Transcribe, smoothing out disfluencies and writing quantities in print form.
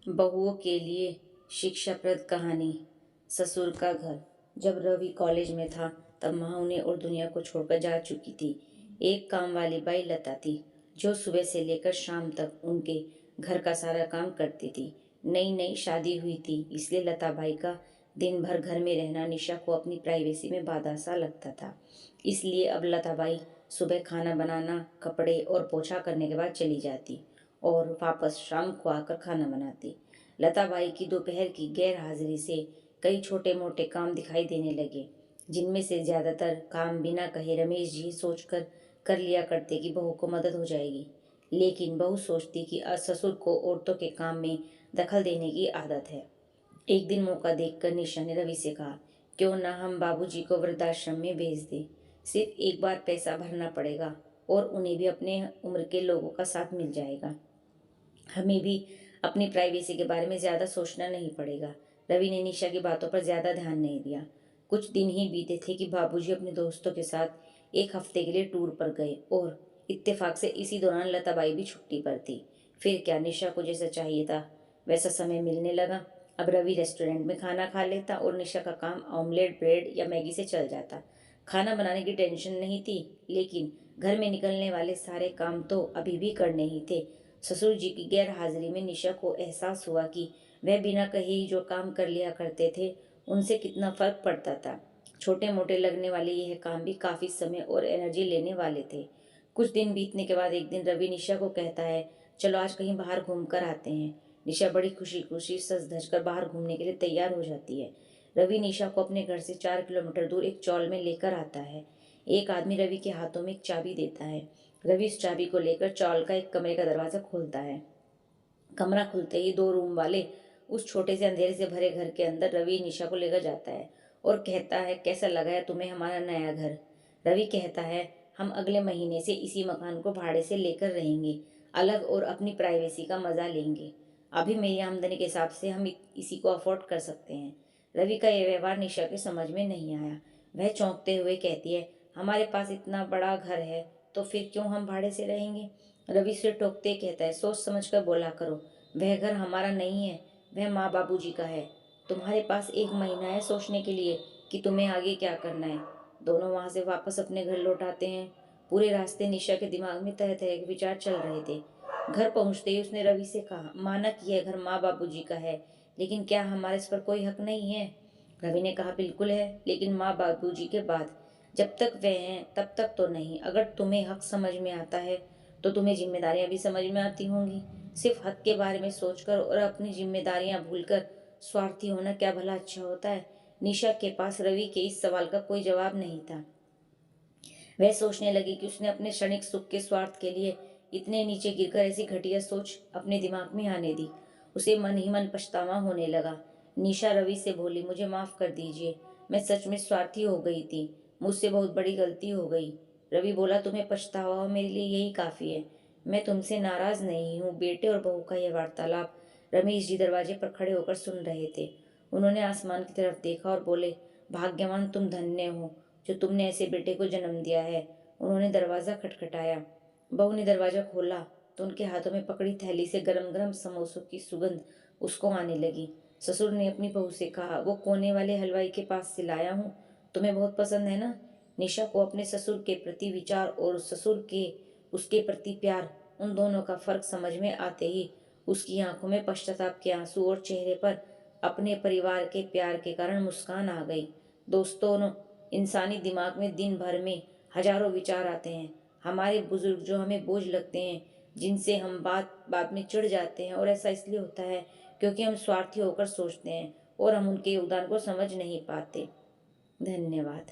बहुओं के लिए शिक्षाप्रद कहानी। ससुर का घर। जब रवि कॉलेज में था तब माँ उन्हें और दुनिया को छोड़कर जा चुकी थी। एक काम वाली बाई लता थी जो सुबह से लेकर शाम तक उनके घर का सारा काम करती थी। नई नई शादी हुई थी, इसलिए लता बाई का दिन भर घर में रहना निशा को अपनी प्राइवेसी में बाधा सा लगता था। इसलिए अब लता बाई सुबह खाना बनाना, कपड़े और पोछा करने के बाद चली जाती और वापस शाम को आकर खाना बनाती। लताबाई की दोपहर की गैर हाजिरी से कई छोटे मोटे काम दिखाई देने लगे, जिनमें से ज्यादातर काम बिना कहे रमेश जी सोचकर कर लिया करते कि बहू को मदद हो जाएगी। लेकिन बहू सोचती कि ससुर को औरतों के काम में दखल देने की आदत है। एक दिन मौका देखकर निशा ने रवि से कहा, क्यों ना हम बाबूजी को वृद्धाश्रम में भेज दें। सिर्फ एक बार पैसा भरना पड़ेगा और उन्हें भी अपने उम्र के लोगों का साथ मिल जाएगा। हमें भी अपनी प्राइवेसी के बारे में ज़्यादा सोचना नहीं पड़ेगा। रवि ने निशा की बातों पर ज़्यादा ध्यान नहीं दिया। कुछ दिन ही बीते थे कि बाबूजी अपने दोस्तों के साथ एक हफ्ते के लिए टूर पर गए और इत्तेफाक से इसी दौरान लताबाई भी छुट्टी पर थी। फिर क्या, निशा को जैसा चाहिए था वैसा समय मिलने लगा। अब रवि रेस्टोरेंट में खाना खा लेता और निशा का काम ऑमलेट, ब्रेड या मैगी से चल जाता। खाना बनाने की टेंशन नहीं थी, लेकिन घर में निकलने वाले सारे काम तो अभी भी करने ही थे। ससुर जी की गैर हाजिरी में निशा को एहसास हुआ कि वह बिना कहे ही जो काम कर लिया करते थे उनसे कितना फर्क पड़ता था। छोटे मोटे लगने वाले यह काम भी काफी समय और एनर्जी लेने वाले थे। कुछ दिन बीतने के बाद एक दिन रवि निशा को कहता है, चलो आज कहीं बाहर घूम कर आते हैं। निशा बड़ी खुशी खुशी सज धज कर बाहर घूमने के लिए तैयार हो जाती है। रवि निशा को अपने घर से 4 किलोमीटर दूर एक चौल में लेकर आता है। एक आदमी रवि के हाथों में एक चाबी देता है। रवि इस चाबी को लेकर चौल का एक कमरे का दरवाजा खोलता है। कमरा खुलते ही 2 रूम वाले उस छोटे से अंधेरे से भरे घर के अंदर रवि निशा को लेकर जाता है और कहता है, कैसा लगा है तुम्हें हमारा नया घर। रवि कहता है, हम अगले महीने से इसी मकान को भाड़े से लेकर रहेंगे, अलग और अपनी प्राइवेसी का मजा लेंगे। अभी मेरी आमदनी के हिसाब से हम इसी को अफोर्ड कर सकते हैं। रवि का यह व्यवहार निशा के समझ में नहीं आया। वह चौंकते हुए कहती है, हमारे पास इतना बड़ा घर है तो फिर क्यों हम भाड़े से रहेंगे। रवि सिर टोकते कहता है, सोच समझ कर बोला करो, वह घर हमारा नहीं है, वह माँ बाबूजी का है। तुम्हारे पास 1 महीना है सोचने के लिए कि तुम्हें आगे क्या करना है। दोनों वहां से वापस अपने घर लौट आते हैं। पूरे रास्ते निशा के दिमाग में तरह तरह के विचार चल रहे थे। घर पहुंचते ही उसने रवि से कहा, माना कि यह घर माँ बाबूजी का है, लेकिन क्या हमारे इस पर कोई हक नहीं है। रवि ने कहा, बिल्कुल है, लेकिन माँ बाबूजी के बाद। जब तक वे हैं तब तक तो नहीं। अगर तुम्हें हक समझ में आता है तो तुम्हें जिम्मेदारियां भी समझ में आती होंगी। सिर्फ हक के बारे में सोचकर और अपनी जिम्मेदारियां भूलकर स्वार्थी होना क्या भला अच्छा होता है। निशा के पास रवि के इस सवाल का कोई जवाब नहीं था। वह सोचने लगी कि उसने अपने क्षणिक सुख के स्वार्थ के लिए इतने नीचे गिरकर ऐसी घटिया सोच अपने दिमाग में आने दी। उसे मन ही मन पछतावा होने लगा। निशा रवि से बोली, मुझे माफ कर दीजिए, मैं सच में स्वार्थी हो गई थी, मुझसे बहुत बड़ी गलती हो गई। रवि बोला, तुम्हें पछतावा हो मेरे लिए यही काफी है, मैं तुमसे नाराज नहीं हूँ। बेटे और बहू का यह वार्तालाप रमेश जी दरवाजे पर खड़े होकर सुन रहे थे। उन्होंने आसमान की तरफ देखा और बोले, भाग्यवान तुम, धन्य हो जो तुमने ऐसे बेटे को जन्म दिया है। उन्होंने दरवाजा खटखटाया। बहू ने दरवाजा खोला तो उनके हाथों में पकड़ी थैली से गरम गरम समोसों की सुगंध उसको आने लगी। ससुर ने अपनी बहू से कहा, वो कोने वाले हलवाई के पास से लाया हूँ, तुम्हें बहुत पसंद है ना। निशा को अपने ससुर के प्रति विचार और ससुर के उसके प्रति प्यार, उन दोनों का फर्क समझ में आते ही उसकी आंखों में पश्चाताप के आंसू और चेहरे पर अपने परिवार के प्यार के कारण मुस्कान आ गई। दोस्तों, इंसानी दिमाग में दिन भर में हजारों विचार आते हैं। हमारे बुजुर्ग जो हमें बोझ लगते हैं, जिनसे हम बात बात में चिढ़ जाते हैं, और ऐसा इसलिए होता है क्योंकि हम स्वार्थी होकर सोचते हैं और हम उनके योगदान को समझ नहीं पाते। धन्यवाद।